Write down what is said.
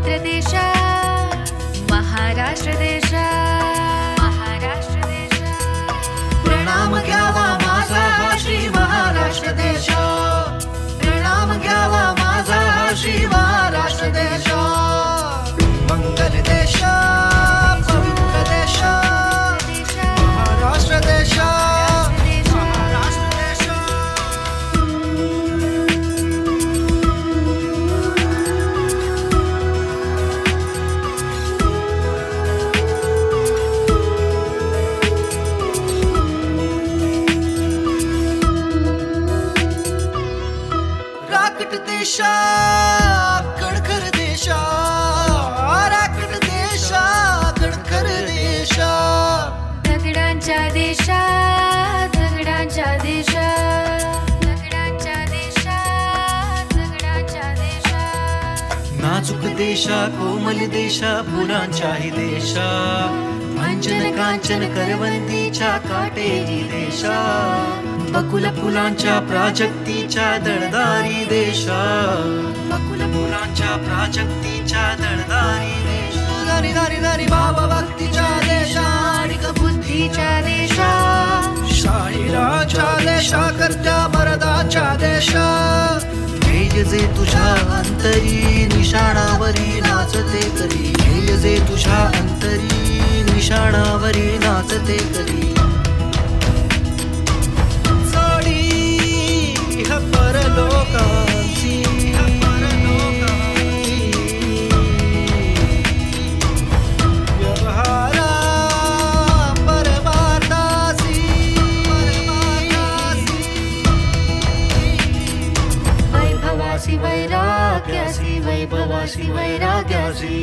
आंध्र देशा महाराष्ट्र देशा प्रणाम घ्यावा माझा हा श्री महाराष्ट्र देश, प्रणाम घ्यावा माझा हा श्री महाराष्ट्र देश। मंगल देश पवित्र देश महाराष्ट्र देश, महाराष्ट्र देश। राकट देशा कणखर देशा, राकट देशा कणखर देशा। दगडांच्या देशा दगडांच्या देशा दगडांच्या देशा दगडांच्या देशा। नाजूक देशा कोमल देशा फुलांच्याही देशा, अंजन कांचन करवंदीच्या काटेरी देशा। बकुल फुलांच्या प्राजक्तीच्या दळदारी देशा, बकुल फुलांच्या प्राजक्तीच्या दळदारी देशा। दारी दारी दारी बाबा भक्तीच्या देशा, आणि बुद्धीच्या देशा शाहिराच्या देशा, करत्या मरदाच्या देशा। ध्येय जे तुझ्या अंतरी निशाणावरी नाचते करी, ध्येय जे तुझ्या अंतरी निशाणावरी नाचते करी। परलोकांची व्यवहारा परमार्थासी वैभवासी वैराग्यासी वैभवासी वैराग्यासी।